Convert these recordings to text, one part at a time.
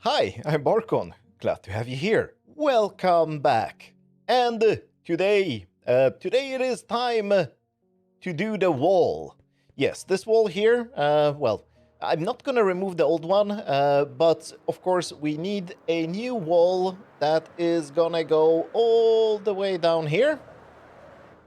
Hi, I'm Borkon. Glad to have you here. Welcome back. And today it is time to do the wall. Yes, this wall here, well, I'm not gonna remove the old one, but of course we need a new wall that is gonna go all the way down here.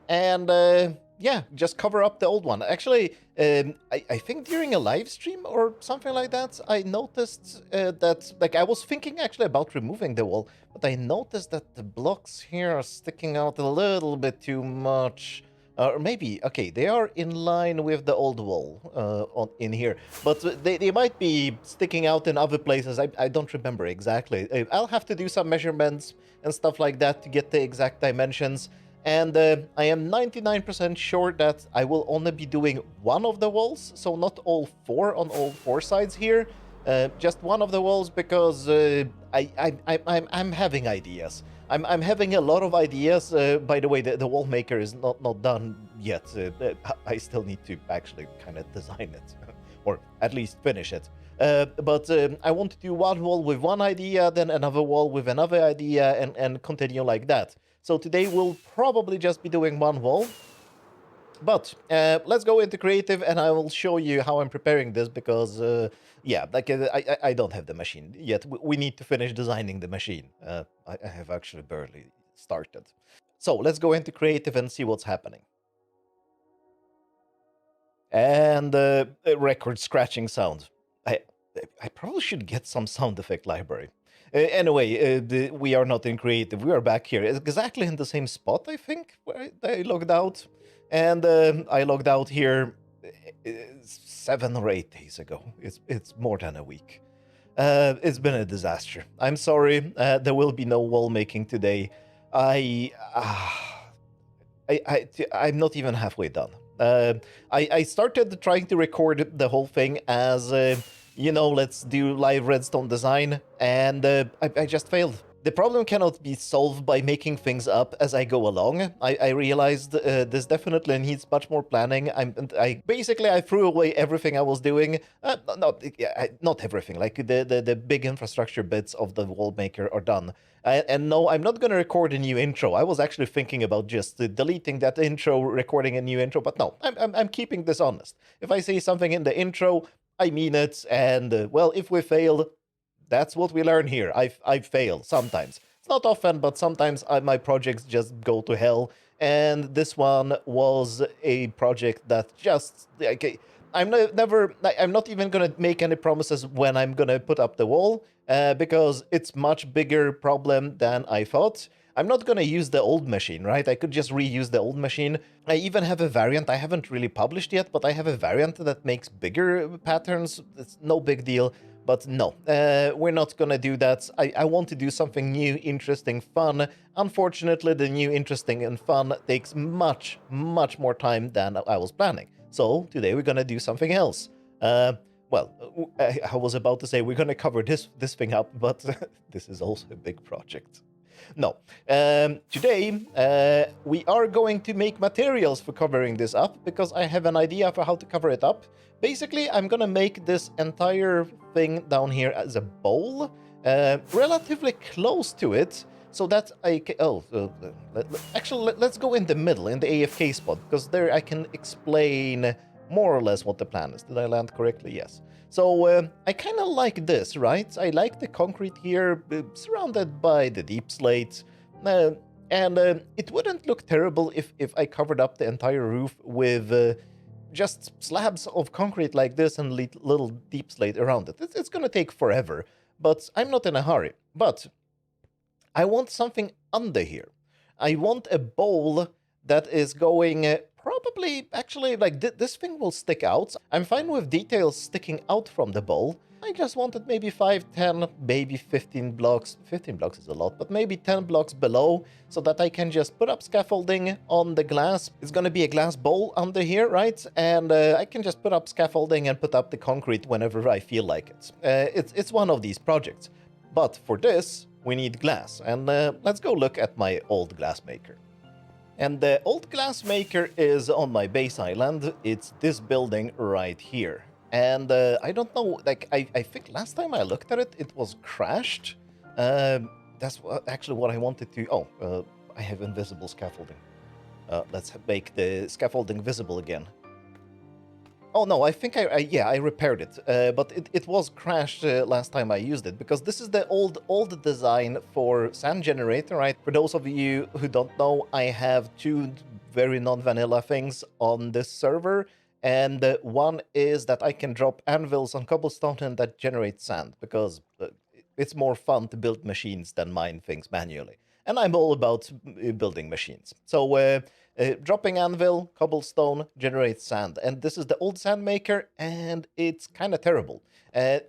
And yeah, just cover up the old one. Actually, I think during a live stream or something like that, I noticed that, like, I was thinking actually about removing the wall, but I noticed that the blocks here are sticking out a little bit too much. Or maybe, okay, they are in line with the old wall in here, but they might be sticking out in other places. I don't remember exactly. I'll have to do some measurements and stuff like that to get the exact dimensions. And I am 99% sure that I will only be doing one of the walls, so not all four on all four sides here, just one of the walls, because I'm having ideas. I'm having a lot of ideas. By the way, the wall maker is not done yet. I still need to actually kind of design it, or at least finish it. But I want to do one wall with one idea, then another wall with another idea, and continue like that. So today we'll probably just be doing one wall. But let's go into creative and I will show you how I'm preparing this because, yeah, like I don't have the machine yet. We need to finish designing the machine. I have actually barely started. So let's go into creative and see what's happening. And a record scratching sound. I probably should get some sound effect library. Anyway, we are not in creative. We are back here, exactly in the same spot, I think, where I logged out. And I logged out here 7 or 8 days ago. It's more than a week. It's been a disaster. I'm sorry. There will be no wall making today. I'm not even halfway done. I started trying to record the whole thing as, you know, let's do live redstone design, and I just failed. The problem cannot be solved by making things up as I go along. I realized this definitely needs much more planning. I basically threw away everything I was doing. Not everything. Like the big infrastructure bits of the wall maker are done. And no, I'm not gonna record a new intro. I was actually thinking about just deleting that intro, recording a new intro, but no, I'm keeping this honest. If I say something in the intro, I mean it. And well, if we fail, that's what we learn here. I fail sometimes. It's not often, but sometimes my projects just go to hell. And this one was a project that just okay. I'm not even gonna make any promises when I'm gonna put up the wall, because it's much bigger problem than I thought. I'm not gonna use the old machine, right? I could just reuse the old machine. I even have a variant I haven't really published yet, but I have a variant that makes bigger patterns. It's no big deal. But no, we're not gonna do that. I want to do something new, interesting, fun. Unfortunately, the new, interesting, and fun takes much, much more time than I was planning. So today we're gonna do something else. Well, I was about to say we're gonna cover this thing up, but this is also a big project. No. Today, we are going to make materials for covering this up because I have an idea for how to cover it up. Basically, I'm gonna make this entire thing down here as a bowl, relatively close to it, so that I can... Oh, actually, let's go in the middle, in the AFK spot, because there I can explain more or less what the plan is. Did I land correctly? Yes. So I kind of like this, right? I like the concrete here, surrounded by the deep slate, and it wouldn't look terrible if I covered up the entire roof with just slabs of concrete like this and little deep slate around it. It's gonna take forever, but I'm not in a hurry. But I want something under here. I want a bowl that is going... Probably, actually, like, this thing will stick out. I'm fine with details sticking out from the bowl. I just wanted maybe 5, 10, maybe 15 blocks. 15 blocks is a lot, but maybe 10 blocks below, so that I can just put up scaffolding on the glass. It's gonna be a glass bowl under here, right? And I can just put up scaffolding and put up the concrete whenever I feel like it. It's one of these projects. But for this, we need glass. And let's go look at my old glass maker. And the old glass maker is on my base island. It's this building right here. And I don't know, like, I think last time I looked at it, it was crashed. That's actually what I wanted to... Oh, I have invisible scaffolding. Let's make the scaffolding visible again. Oh no, I think I repaired it, but it was crashed last time I used it, because this is the old design for sand generator, right? For those of you who don't know, I have two very non-vanilla things on this server, and one is that I can drop anvils on cobblestone and that generates sand, because it's more fun to build machines than mine things manually. And I'm all about building machines. So dropping anvil, cobblestone, generates sand. And this is the old sand maker, and it's kind of terrible.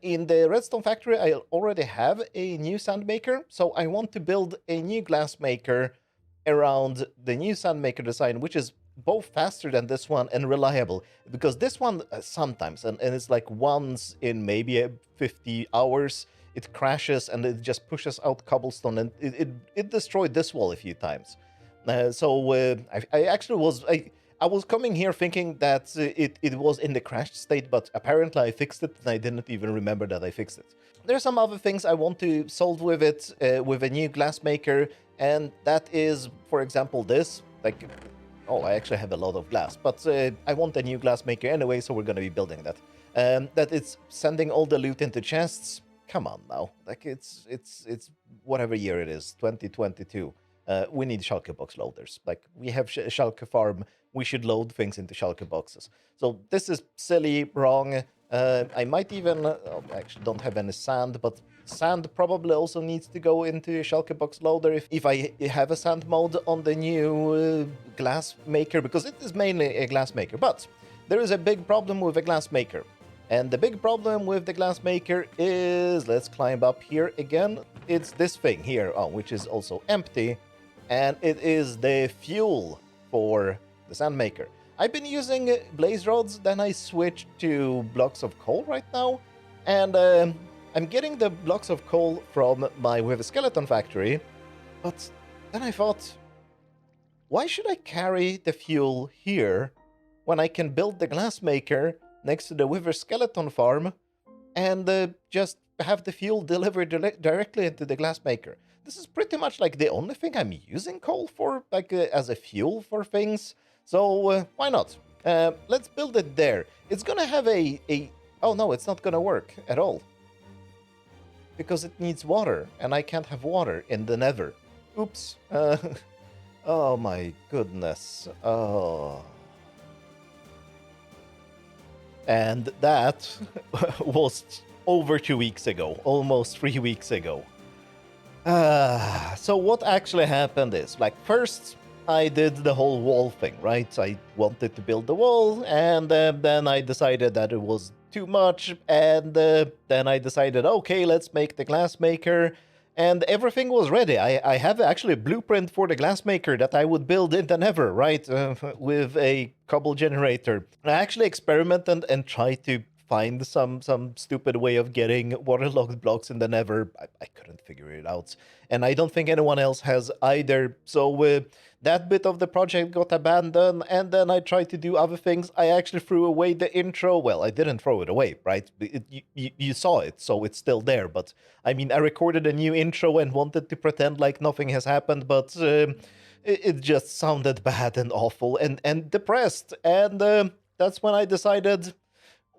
In the redstone factory, I already have a new sand maker, so I want to build a new glass maker around the new sand maker design, which is both faster than this one and reliable. Because this one, sometimes, and it's like once in maybe 50 hours, it crashes and it just pushes out cobblestone, and it destroyed this wall a few times. I actually was... I was coming here thinking that it was in the crashed state, but apparently I fixed it and I didn't even remember that I fixed it. There's some other things I want to solve with it, with a new glass maker, and that is, for example, this. Like, oh, I actually have a lot of glass, but I want a new glass maker anyway, so we're going to be building that. That it's sending all the loot into chests. Come on now, like it's whatever year it is, 2022. We need shulker box loaders. Like, we have shulker farm. We should load things into shulker boxes. So this is silly, wrong. I might even... I actually don't have any sand, but sand probably also needs to go into a shulker box loader if I have a sand mode on the new glass maker, because it is mainly a glass maker. But there is a big problem with a glass maker. And the big problem with the glass maker is... Let's climb up here again. It's this thing here, which is also empty. And it is the fuel for the sand maker. I've been using blaze rods, then I switched to blocks of coal right now, and I'm getting the blocks of coal from my With a Skeleton factory, but then I thought, why should I carry the fuel here when I can build the glass maker next to the Wither Skeleton farm and just have the fuel delivered directly into the glass maker? This is pretty much like the only thing I'm using coal for, like as a fuel for things. So why not? Let's build it there. It's gonna have a... Oh no, it's not gonna work at all. Because it needs water, and I can't have water in the nether. Oops. Oh my goodness. Oh. And that was over 2 weeks ago, almost 3 weeks ago. So what actually happened is, like, first I did the whole wall thing, right? I wanted to build the wall, and then I decided that it was too much, and then I decided, okay, let's make the glass maker, and everything was ready. I have actually a blueprint for the glass maker that I would build in the nether, right? With a cobble generator. I actually experimented and tried to find some stupid way of getting waterlogged blocks in the nether. I couldn't figure it out, and I don't think anyone else has either. So that bit of the project got abandoned, and then I tried to do other things. I actually threw away the intro. Well, I didn't throw it away, right? You saw it, so it's still there. But I mean, I recorded a new intro and wanted to pretend like nothing has happened, but it just sounded bad and awful and depressed. And that's when I decided,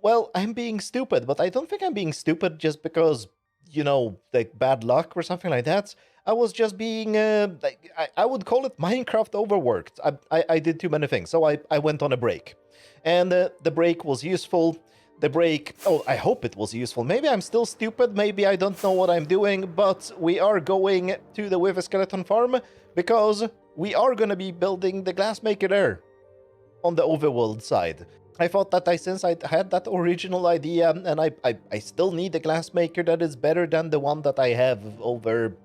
well, I'm being stupid, but I don't think I'm being stupid just because, you know, like bad luck or something like that. I was just being, I would call it Minecraft overworked. I did too many things, so I went on a break. And the break was useful. The break, oh, I hope it was useful. Maybe I'm still stupid, maybe I don't know what I'm doing, but we are going to the Wither Skeleton farm because we are going to be building the glass maker there on the overworld side. I thought that since I had that original idea, and I still need a glass maker that is better than the one that I have over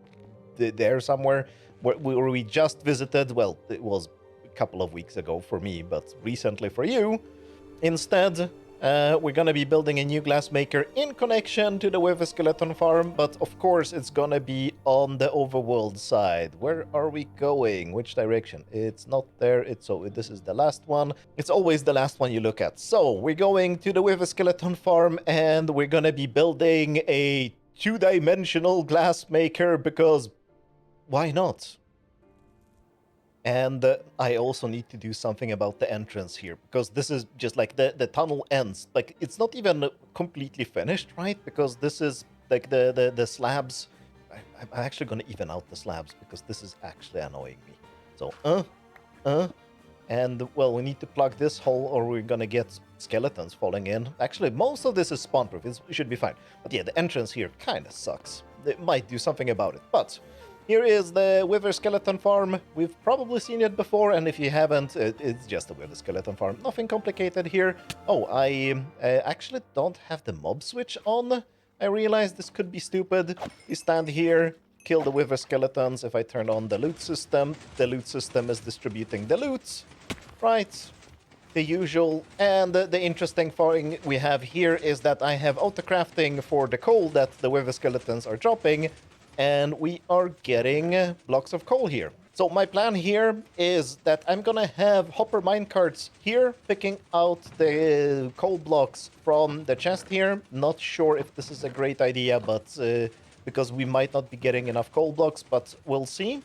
there somewhere, where we just visited. Well, it was a couple of weeks ago for me, but recently for you. Instead, We're gonna be building a new glass maker in connection to the Wither Skeleton farm, but of course it's gonna be on the overworld side. Where are we going? Which direction? It's not there. This is the last one. It's always the last one you look at. So we're going to the Wither Skeleton farm, and we're gonna be building a two-dimensional glass maker because why not? And I also need to do something about the entrance here, because this is just like the tunnel ends. Like, it's not even completely finished, right? Because this is like the slabs. I'm actually going to even out the slabs because this is actually annoying me. So, and well, we need to plug this hole or we're going to get skeletons falling in. Actually, most of this is spawn-proof. It should be fine. But yeah, the entrance here kind of sucks. They might do something about it, but... Here is the Wither Skeleton farm. We've probably seen it before, and if you haven't, it's just a Wither Skeleton farm. Nothing complicated here. Oh, I actually don't have the mob switch on. I realized this could be stupid. You stand here, kill the Wither Skeletons. If I turn on the loot system is distributing the loot. Right. The usual. And the interesting thing we have here is that I have auto-crafting for the coal that the Wither Skeletons are dropping. And we are getting blocks of coal here. So my plan here is that I'm gonna have hopper minecarts here, picking out the coal blocks from the chest here. Not sure if this is a great idea, but because we might not be getting enough coal blocks, but we'll see.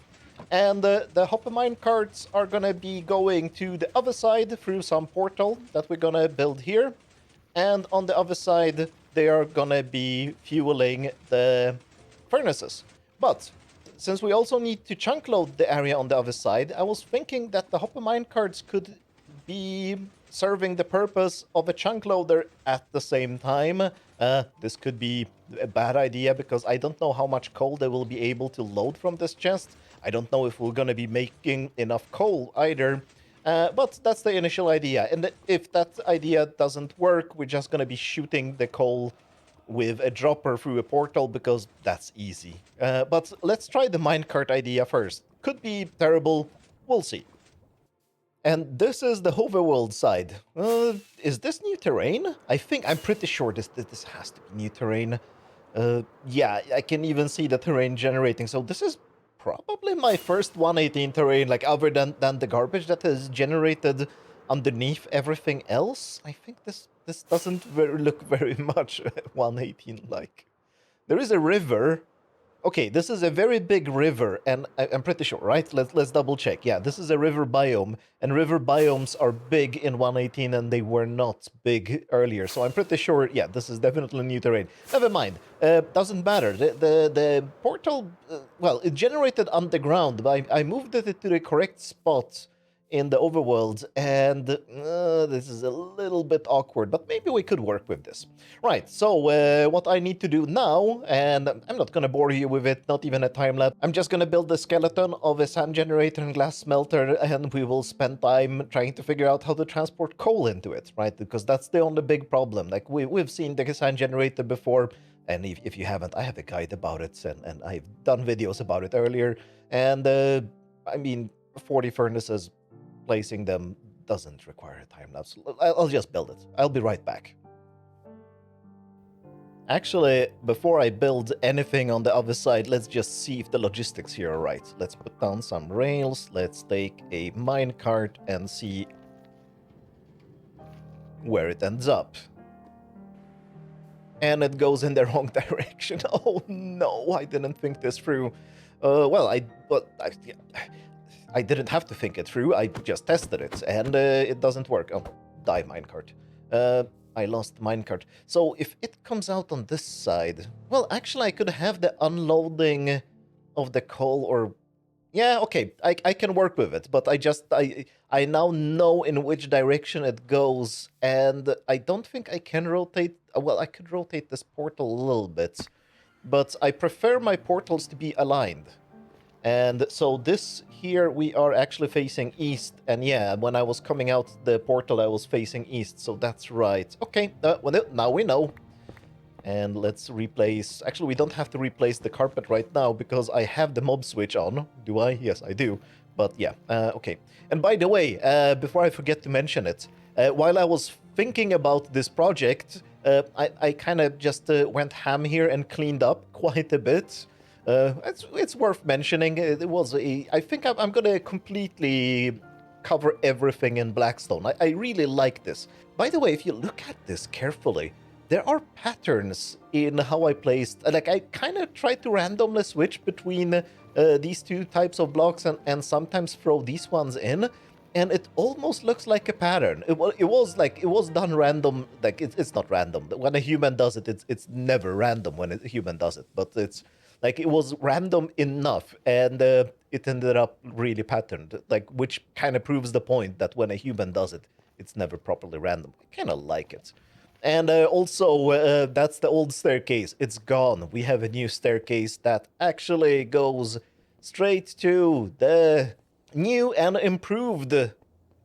And the hopper minecarts are gonna be going to the other side through some portal that we're gonna build here. And on the other side, they are gonna be fueling the furnaces. But since we also need to chunk load the area on the other side, I was thinking that the hopper minecarts could be serving the purpose of a chunk loader at the same time. This could be a bad idea because I don't know how much coal they will be able to load from this chest. I don't know if we're going to be making enough coal either. But that's the initial idea. And if that idea doesn't work, we're just going to be shooting the coal with a dropper through a portal because that's easy. But let's try the minecart idea first. Could be terrible. We'll see. And this is the overworld side. Is this new terrain? I'm pretty sure this has to be new terrain. Yeah, I can even see the terrain generating. So this is probably my first 118 terrain, like other than the garbage that is generated underneath everything else. I think this doesn't look very much 118 like. There is a river. Okay, this is a very big river, and I'm pretty sure, right? Let's double check. Yeah, this is a river biome, and river biomes are big in 118, and they were not big earlier. So I'm pretty sure, yeah, this is definitely new terrain. Never mind. Doesn't matter. The portal, well, it generated underground, but I moved it to the correct spot in the overworld, and this is a little bit awkward, but maybe we could work with this. Right, so what I need to do now, and I'm not gonna bore you with it, not even a time lapse, I'm just gonna build the skeleton of a sand generator and glass smelter, and we will spend time trying to figure out how to transport coal into it, right? Because that's the only big problem. Like, we've seen the sand generator before, and if you haven't, I have a guide about it, and I've done videos about it earlier, and I mean, 40 furnaces, placing them doesn't require a time-lapse. I'll just build it. I'll be right back. Actually, before I build anything on the other side, let's just see if the logistics here are right. Let's put down some rails, let's take a minecart and see where it ends up. And it goes in the wrong direction. Oh no, I didn't think this through. I didn't have to think it through, I just tested it, and it doesn't work. Oh, die minecart. I lost minecart. So if it comes out on this side... Well, actually, I could have the unloading of the coal, or... Yeah, okay, I can work with it, but I now know in which direction it goes, and I don't think I can rotate... Well, I could rotate this portal a little bit, but I prefer my portals to be aligned. And so this here, we are actually facing east. And yeah, when I was coming out the portal, I was facing east. So that's right. Okay, well, now we know. And let's replace... Actually, we don't have to replace the carpet right now because I have the mob switch on. Do I? Yes, I do. But yeah, okay. And by the way, before I forget to mention it, while I was thinking about this project, I kind of just went ham here and cleaned up quite a bit. It's worth mentioning. It was I think I'm gonna completely cover everything in Blackstone. I really like this. By the way, if you look at this carefully, there are patterns in how I placed. Like I kind of tried to randomly switch between these two types of blocks and sometimes throw these ones in, and it almost looks like a pattern. It was done random. Like it's not random. When a human does it, it's never random when a human does it. But it's like it was random enough, and it ended up really patterned. Like which kind of proves the point that when a human does it, it's never properly random. I kind of like it. And also, that's the old staircase. It's gone. We have a new staircase that actually goes straight to the new and improved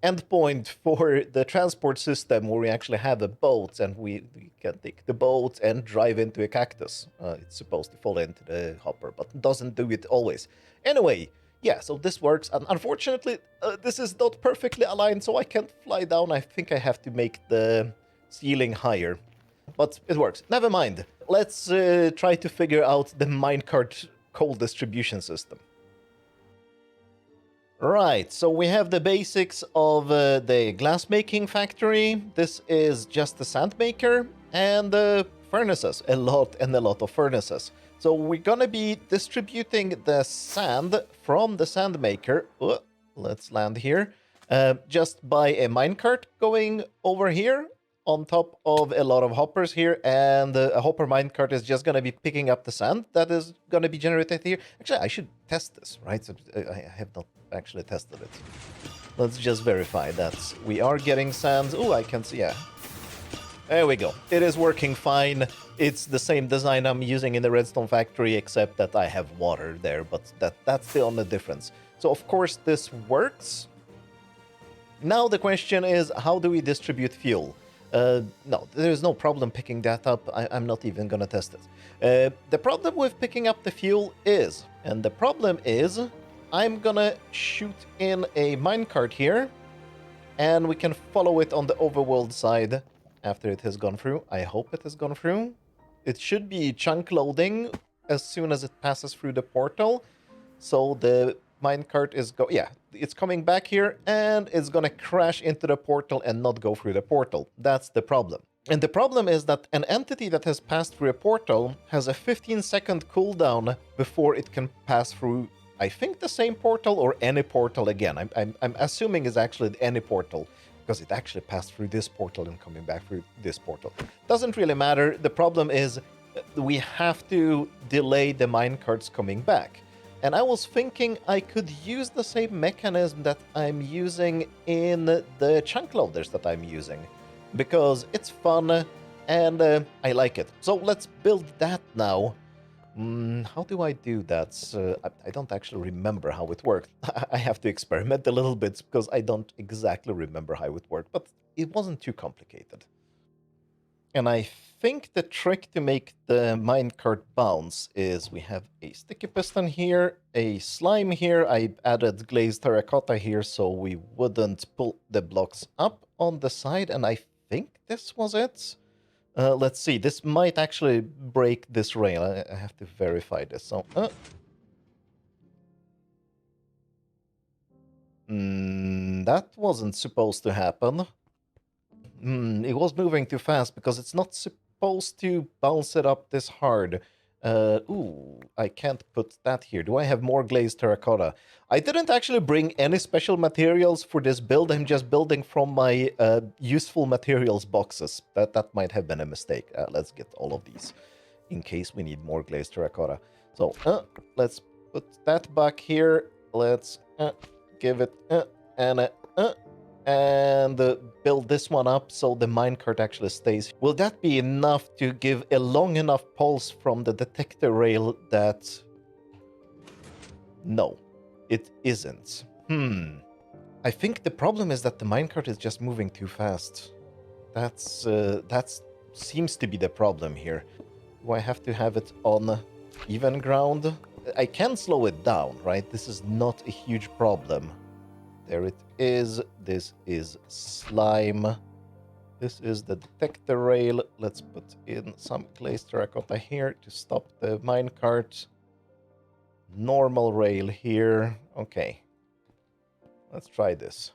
endpoint for the transport system, where we actually have a boat and we can take the boat and drive into a cactus. It's supposed to fall into the hopper, but doesn't do it always. Anyway, yeah, so this works. And unfortunately, this is not perfectly aligned, so I can't fly down. I think I have to make the ceiling higher, but it works. Never mind. Let's try to figure out the minecart coal distribution system. Right, so we have the basics of the glassmaking factory. This is just the sand maker and the furnaces, a lot of furnaces. So we're gonna be distributing the sand from the sand maker. Let's land here. Just by a minecart going over here on top of a lot of hoppers here, and a hopper minecart is just going to be picking up the sand that is going to be generated here. Actually, I should test this, right? So I have not actually tested it. Let's just verify that we are getting sand. Oh, I can see, yeah. There we go. It is working fine. It's the same design I'm using in the redstone factory, except that I have water there, but that's the only difference. So, of course, this works. Now the question is, how do we distribute fuel? No, there's no problem picking that up. I'm not even gonna test it. The problem with picking up the fuel is, and the problem is, I'm gonna shoot in a minecart here, and we can follow it on the overworld side after it has gone through. I hope it has gone through. It should be chunk loading as soon as it passes through the portal. So the minecart is it's coming back here, and it's gonna crash into the portal and not go through the portal. That's the problem. And the problem is that an entity that has passed through a portal has a 15-second cooldown before it can pass through, I think, the same portal or any portal again. I'm assuming it's actually any portal, because it actually passed through this portal and coming back through this portal. Doesn't really matter. The problem is we have to delay the minecarts coming back. And I was thinking I could use the same mechanism that I'm using in the chunk loaders that I'm using, because it's fun and I like it. So let's build that now. How do I do that? I don't actually remember how it worked. I have to experiment a little bit because I don't exactly remember how it worked, but it wasn't too complicated. And I think the trick to make the minecart bounce is we have a sticky piston here, a slime here. I added glazed terracotta here so we wouldn't pull the blocks up on the side, and I think this was it. Let's see, this might actually break this rail. I have to verify this. So, that wasn't supposed to happen. It was moving too fast because it's not supposed to bounce it up this hard. I can't put that here. Do I have more glazed terracotta? I didn't actually bring any special materials for this build. I'm just building from my useful materials boxes. That might have been a mistake. Let's get all of these in case we need more glazed terracotta. So let's put that back here. Let's give it and build this one up so the minecart actually stays. Will that be enough to give a long enough pulse from the detector rail that... No, it isn't. I think the problem is that the minecart is just moving too fast. That seems to be the problem here. Do I have to have it on even ground? I can slow it down, right? This is not a huge problem. There it is. This is slime. This is the detector rail. Let's put in some glazed terracotta here to stop the minecart. Normal rail here. Okay. Let's try this.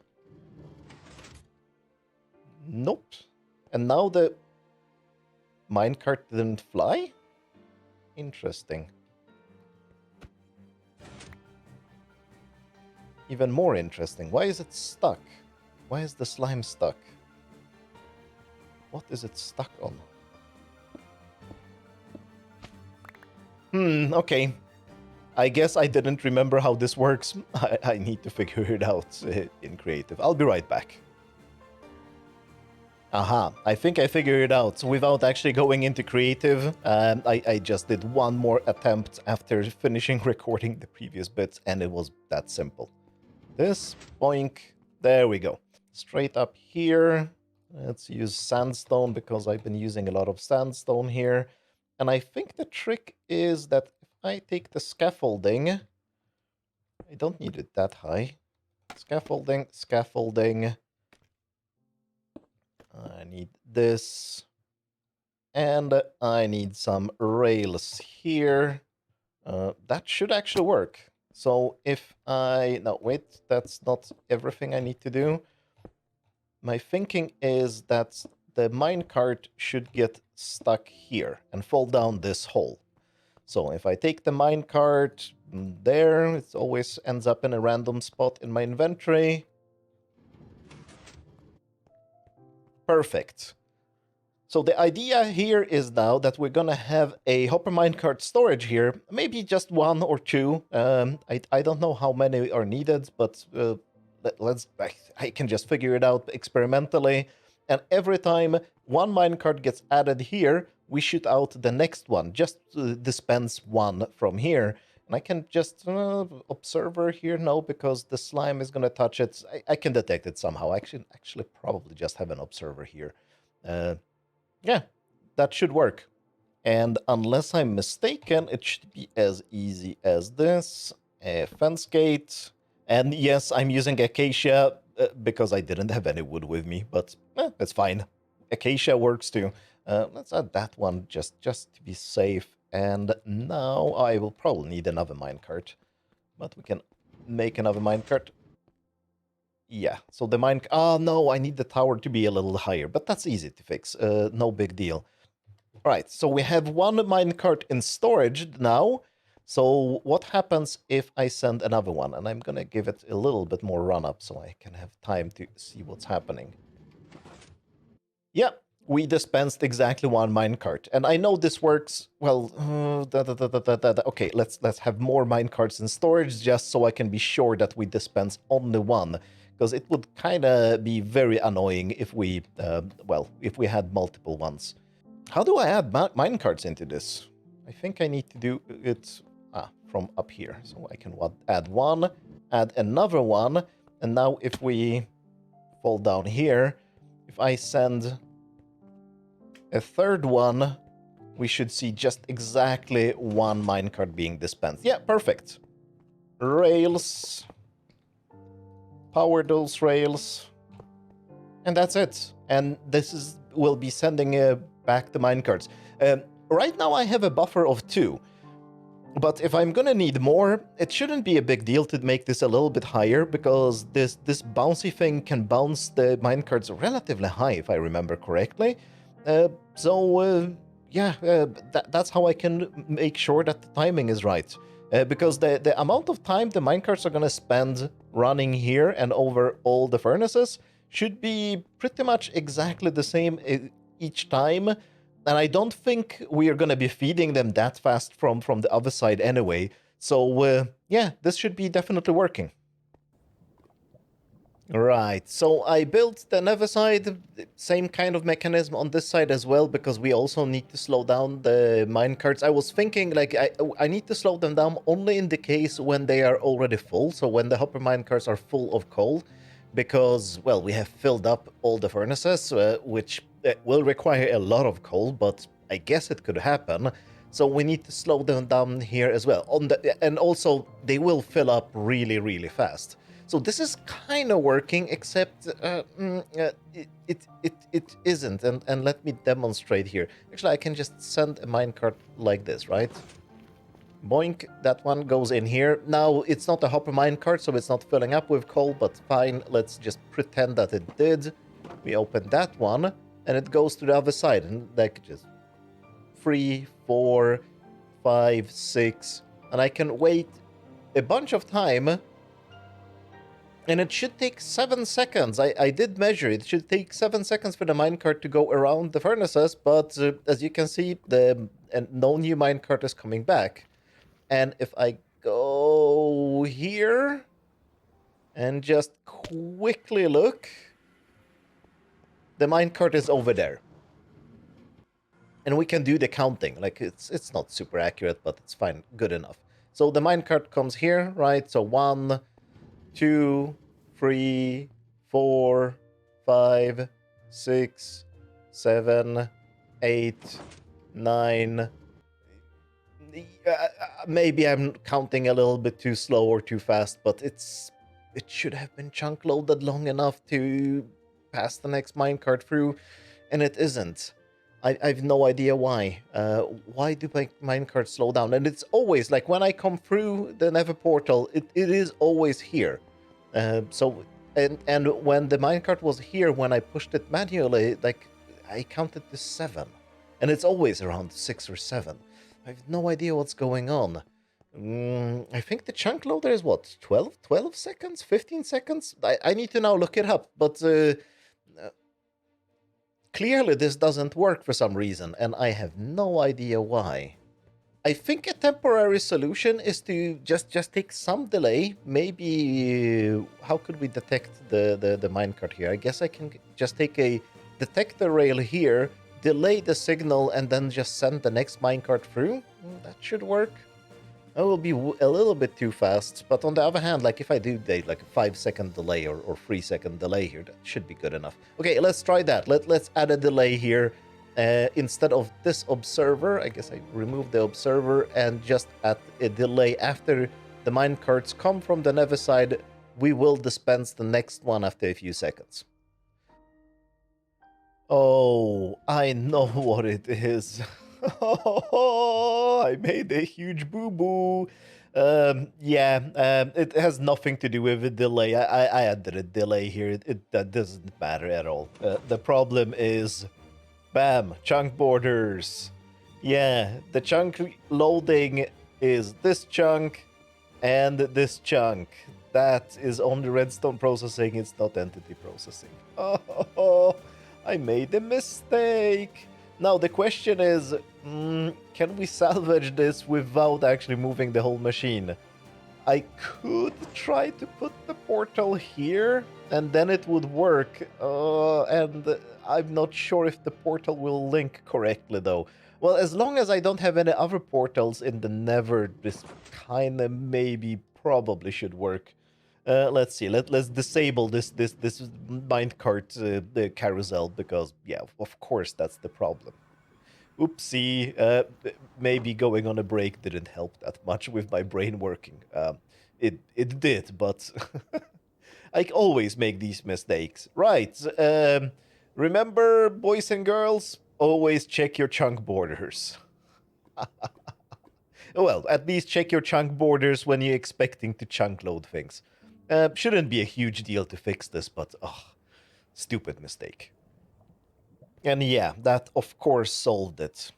Nope. And now the minecart didn't fly? Interesting. Even more interesting. Why is it stuck? Why is the slime stuck? What is it stuck on? Okay. I guess I didn't remember how this works. I need to figure it out in creative. I'll be right back. Aha, I think I figured it out. So without actually going into creative, I just did one more attempt after finishing recording the previous bits, and it was that simple. This, boink, there we go. Straight up here, let's use sandstone because I've been using a lot of sandstone here. And I think the trick is that if I take the scaffolding, I don't need it that high. Scaffolding, scaffolding. I need this. And I need some rails here. That should actually work. So if no, wait, that's not everything I need to do. My thinking is that the minecart should get stuck here and fall down this hole. So if I take the minecart there, it always ends up in a random spot in my inventory. Perfect. So the idea here is now that we're gonna have a hopper minecart storage here, maybe just one or two. I don't know how many are needed, but I can just figure it out experimentally. And every time one minecart gets added here, we shoot out the next one, just dispense one from here. And I can just observer here, no, because the slime is gonna touch it. I can detect it somehow. I actually probably just have an observer here. Yeah, that should work. And unless I'm mistaken, it should be as easy as this. A fence gate. And yes, I'm using acacia because I didn't have any wood with me, but that's fine. Acacia works too. Let's add that one just to be safe. And now I will probably need another minecart. But we can make another minecart. Yeah, so the mine... Oh, no, I need the tower to be a little higher, but that's easy to fix. No big deal. All right, so we have one minecart in storage now. So what happens if I send another one? And I'm going to give it a little bit more run-up so I can have time to see what's happening. Yeah, we dispensed exactly one minecart. And I know this works... Well, okay, let's have more minecarts in storage just so I can be sure that we dispense only one. Because it would kind of be very annoying if we, if we had multiple ones. How do I add minecarts into this? I think I need to do it from up here. So I can add one, add another one, and now if we fall down here, if I send a third one, we should see just exactly one minecart being dispensed. Yeah, perfect. Rails. Power those rails, and that's it. And this will be sending back the minecarts. Right now I have a buffer of 2, but if I'm gonna need more, it shouldn't be a big deal to make this a little bit higher, because this bouncy thing can bounce the minecarts relatively high, if I remember correctly. That's how I can make sure that the timing is right. Because the amount of time the minecarts are going to spend running here and over all the furnaces should be pretty much exactly the same each time. And I don't think we are going to be feeding them that fast from the other side anyway. So, yeah, this should be definitely working. Right, so I built the nether side, same kind of mechanism on this side as well, because we also need to slow down the minecarts. I was thinking, like, I need to slow them down only in the case when they are already full, so when the hopper minecarts are full of coal, because, well, we have filled up all the furnaces, which will require a lot of coal, but I guess it could happen. So we need to slow them down here as well. And also, they will fill up really, really fast. So this is kind of working, except it isn't. And let me demonstrate here. Actually, I can just send a minecart like this, right? Boink, that one goes in here. Now, it's not a hopper minecart, so it's not filling up with coal, but fine. Let's just pretend that it did. We open that one, and it goes to the other side. And like just 3, 4, 5, 6. And I can wait a bunch of time. And it should take 7 seconds. I did measure. It should take 7 seconds for the minecart to go around the furnaces. But as you can see, no new minecart is coming back. And if I go here and just quickly look, the minecart is over there. And we can do the counting. Like, it's not super accurate, but it's fine. Good enough. So the minecart comes here, right? So 1, 2, 3, 4, 5, 6, 7, 8, 9. Maybe I'm counting a little bit too slow or too fast, but it should have been chunk loaded long enough to pass the next minecart through, and it isn't. I've no idea why. Why do my minecarts slow down? And it's always, like, when I come through the Nether portal, it is always here. And when the minecart was here, when I pushed it manually, like, I counted to 7. And it's always around 6 or 7. I have no idea what's going on. I think the chunk loader is what? 12 seconds? 15 seconds? I need to now look it up, but clearly this doesn't work for some reason, and I have no idea why. I think a temporary solution is to just take some delay. Maybe, how could we detect the minecart here? I guess I can just take a detector rail here, delay the signal, and then just send the next minecart through. That should work. That will be a little bit too fast, but on the other hand, like, if I do like a 5-second delay or 3-second delay here, that should be good enough. Okay, let's try that. Let's add a delay here. Instead of this observer, I guess I remove the observer and just add a delay after the minecarts come from the nether side. We will dispense the next one after a few seconds. Oh, I know what it is. Oh, I made a huge boo-boo. It has nothing to do with a delay. I added a delay here. That doesn't matter at all. The problem is, bam, chunk borders. Yeah, the chunk loading is this chunk and this chunk. That is only redstone processing. It's not entity processing. Oh, I made a mistake. Now, the question is, can we salvage this without actually moving the whole machine? I could try to put the portal here, and then it would work. And I'm not sure if the portal will link correctly, though. Well, as long as I don't have any other portals in the Nether, this kind of maybe probably should work. Let's see. Let's disable this minecart the carousel, because yeah, of course that's the problem. Oopsie. Maybe going on a break didn't help that much with my brain working. It did, but I always make these mistakes. Right. Remember, boys and girls, always check your chunk borders. Well, at least check your chunk borders when you're expecting to chunk load things. Shouldn't be a huge deal to fix this, but stupid mistake. And yeah, that of course solved it.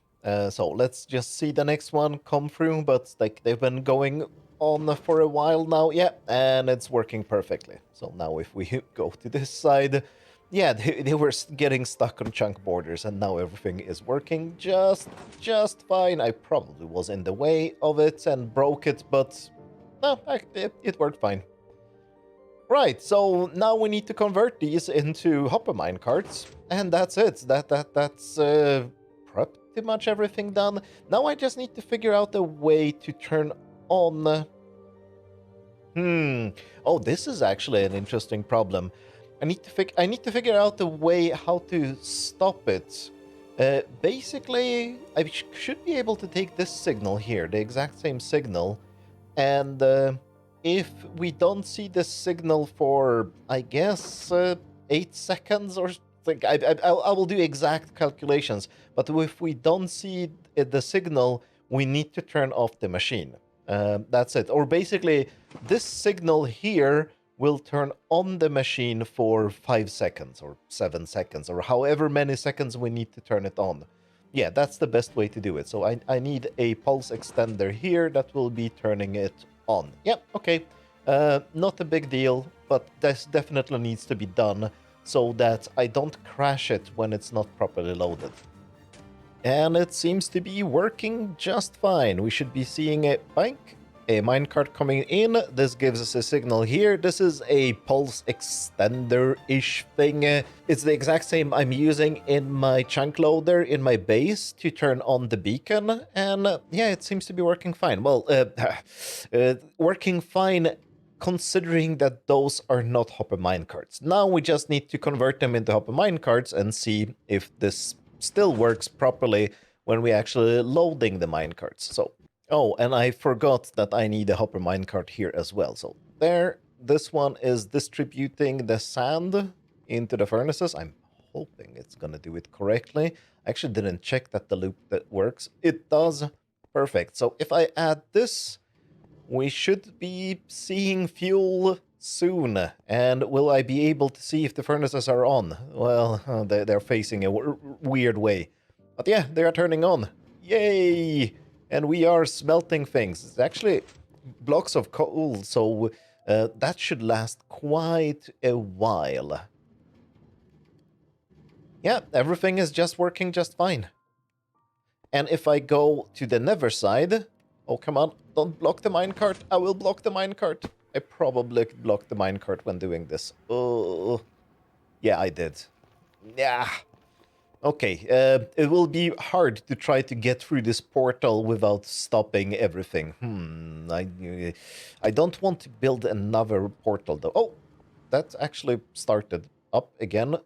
So let's just see the next one come through, but like they've been going on for a while now, yeah, and it's working perfectly. So now if we go to this side, yeah, they were getting stuck on chunk borders, and now everything is working just fine. I probably was in the way of it and broke it, but no, it worked fine. Right, so now we need to convert these into hopper minecarts, and that's it. That's pretty much everything done. Now I just need to figure out a way to turn on. Oh, this is actually an interesting problem. I need to figure out a way how to stop it. Basically, I should be able to take this signal here, the exact same signal, and if we don't see this signal for, I guess, 8 seconds or something, I will do exact calculations, but if we don't see the signal, we need to turn off the machine. That's it. Or basically, this signal here will turn on the machine for 5 seconds or 7 seconds or however many seconds we need to turn it on. Yeah, that's the best way to do it. So I need a pulse extender here that will be turning it on. Yep, okay. Not a big deal, but this definitely needs to be done so that I don't crash it when it's not properly loaded. And it seems to be working just fine. We should be seeing a minecart coming in. This gives us a signal here. This is a pulse extender-ish thing. It's the exact same I'm using in my chunk loader in my base to turn on the beacon. And yeah, it seems to be working fine. Well, working fine considering that those are not hopper minecarts. Now we just need to convert them into hopper minecarts and see if this still works properly when we actually loading the minecarts. So, oh, and I forgot that I need a hopper minecart here as well. So there, this one is distributing the sand into the furnaces. I'm hoping it's gonna do it correctly. I actually didn't check that the loop that works. It does. Perfect. So if I add this, we should be seeing fuel soon. And will I be able to see if the furnaces are on? Well, they're facing a weird way. But yeah, they are turning on. Yay! And we are smelting things. It's actually blocks of coal, so that should last quite a while. Yeah, everything is just working just fine. And if I go to the nether side... Oh, come on, don't block the minecart. I will block the minecart. I probably blocked the minecart when doing this. Oh, yeah, I did. Yeah. Okay, it will be hard to try to get through this portal without stopping everything. I don't want to build another portal, though. Oh, that actually started up again.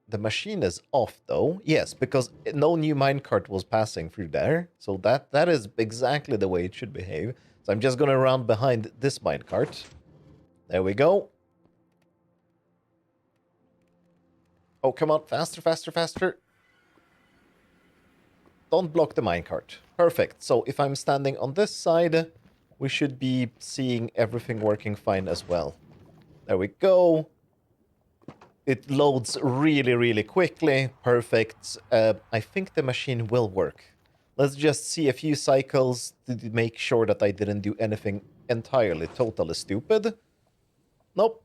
The machine is off, though. Yes, because no new minecart was passing through there. So that is exactly the way it should behave. So I'm just going to run behind this minecart. There we go. Oh, come on. Faster, faster, faster. Don't block the minecart. Perfect. So if I'm standing on this side, we should be seeing everything working fine as well. There we go. It loads really, really quickly. Perfect. I think the machine will work. Let's just see a few cycles to make sure that I didn't do anything entirely totally stupid. Nope.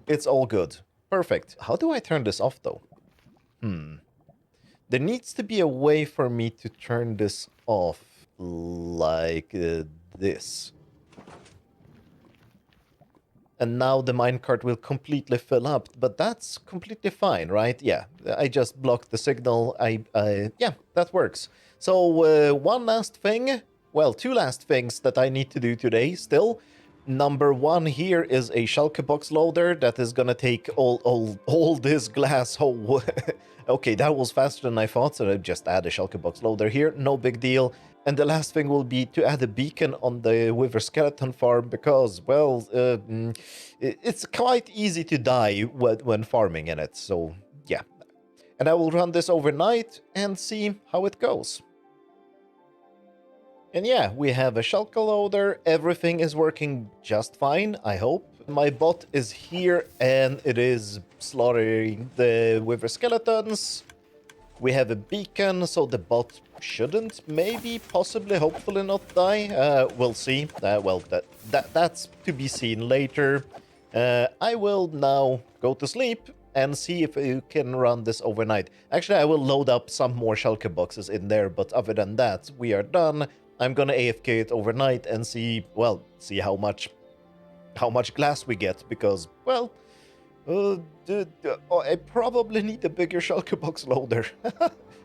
It's all good. Perfect. How do I turn this off, though? There needs to be a way for me to turn this off like this. And now the minecart will completely fill up, but that's completely fine, right? Yeah, I just blocked the signal. Yeah, that works. So one last thing, well, two last things that I need to do today still. Number one here is a shulker box loader that is gonna take all this glass. Oh, okay, that was faster than I thought, so I just add a shulker box loader here, no big deal. And the last thing will be to add a beacon on the Wither skeleton farm because, well, it's quite easy to die when farming in it, so yeah. And I will run this overnight and see how it goes. And yeah, we have a shulker loader, everything is working just fine, I hope. My bot is here and it is slaughtering the Wither skeletons. We have a beacon, so the bot shouldn't, maybe, possibly, hopefully not die. We'll see. Well, that's to be seen later. I will now go to sleep and see if you can run this overnight. Actually, I will load up some more shulker boxes in there, but other than that, we are done. I'm gonna AFK it overnight and see, well, see how much glass we get, because, well, I probably need a bigger shulker box loader.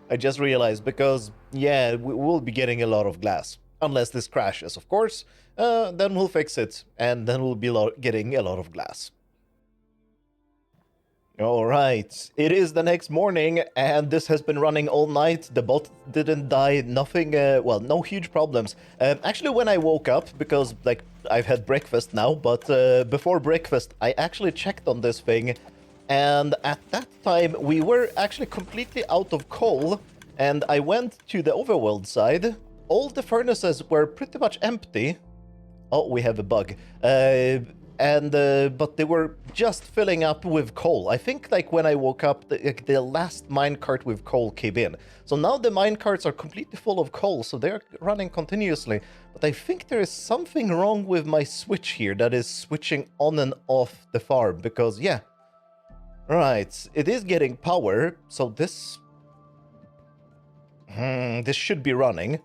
I just realized, because, yeah, we will be getting a lot of glass. Unless this crashes, of course. Then we'll fix it, and then we'll be getting a lot of glass. All right, it is the next morning, and this has been running all night. The bot didn't die, nothing, well, no huge problems. Actually, when I woke up, because, like, I've had breakfast now, but before breakfast, I actually checked on this thing, and at that time, we were actually completely out of coal, and I went to the overworld side. All the furnaces were pretty much empty. Oh, we have a bug. But they were just filling up with coal. I think, like, when I woke up, the last minecart with coal came in. So now the minecarts are completely full of coal, so they're running continuously. But I think there is something wrong with my switch here that is switching on and off the farm, because, yeah. Right, it is getting power, so this should be running.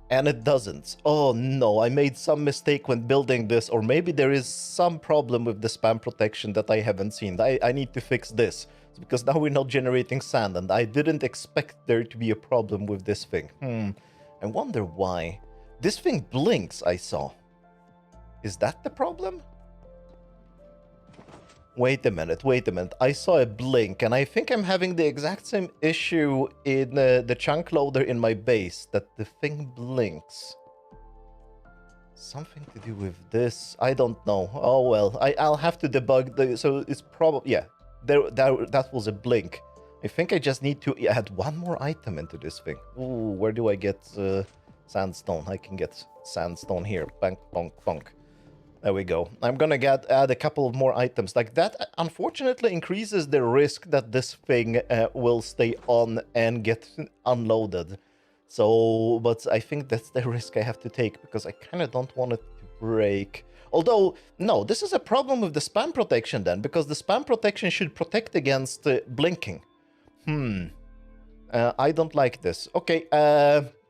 And it doesn't. Oh no, I made some mistake when building this, or maybe there is some problem with the spam protection that I haven't seen. I need to fix this, because now we're not generating sand, and I didn't expect there to be a problem with this thing. I wonder why. This thing blinks, I saw. Is that the problem? Wait a minute. I saw a blink, and I think I'm having the exact same issue in the chunk loader in my base, that the thing blinks. Something to do with this? I don't know. Oh well, I'll have to debug so it's probably, yeah, that was a blink. I think I just need to add one more item into this thing. Ooh, where do I get sandstone? I can get sandstone here. Bonk, bonk, bonk. There we go. I'm gonna add a couple of more items. Like that, unfortunately, increases the risk that this thing will stay on and get unloaded. So, but I think that's the risk I have to take, because I kind of don't want it to break. Although, no, this is a problem with the spam protection then, because the spam protection should protect against blinking. I don't like this. Okay,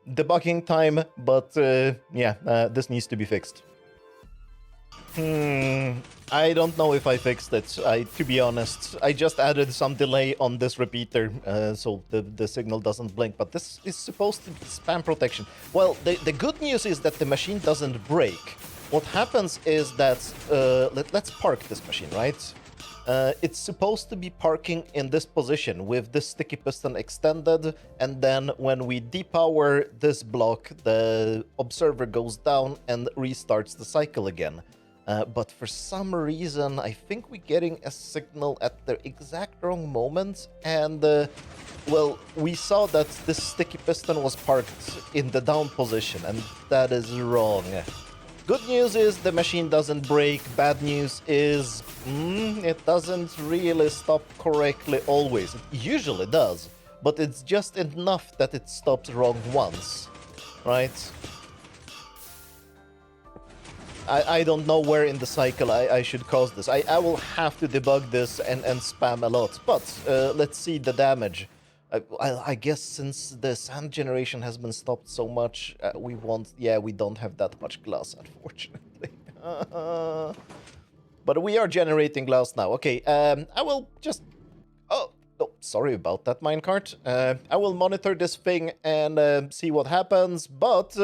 debugging time, but yeah, this needs to be fixed. I don't know if I fixed it, to be honest. I just added some delay on this repeater, so the signal doesn't blink, but this is supposed to be spam protection. Well, the good news is that the machine doesn't break. What happens is that, let's park this machine, right? It's supposed to be parking in this position with this sticky piston extended, and then when we depower this block, the observer goes down and restarts the cycle again. But for some reason, I think we're getting a signal at the exact wrong moment, and, well, we saw that this sticky piston was parked in the down position, and that is wrong. Good news is the machine doesn't break. Bad news is it doesn't really stop correctly always. It usually does, but it's just enough that it stops wrong once, right? I don't know where in the cycle I should cause this. I will have to debug this and spam a lot. But let's see the damage. I guess since the sand generation has been stopped so much, we don't have that much glass, unfortunately. But we are generating glass now. Okay, I will just... Oh, sorry about that, minecart. I will monitor this thing and see what happens, but...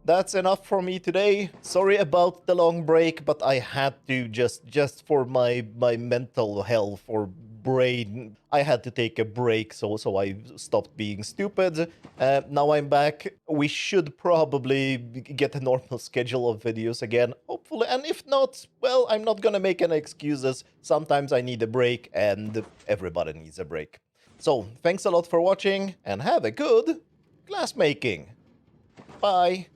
that's enough for me today. Sorry about the long break, but I had to just for my mental health or brain, I had to take a break, so I stopped being stupid. Now I'm back. We should probably get a normal schedule of videos again, hopefully. And if not, well, I'm not gonna make any excuses. Sometimes I need a break, and everybody needs a break. So, thanks a lot for watching, and have a good glass making. Bye.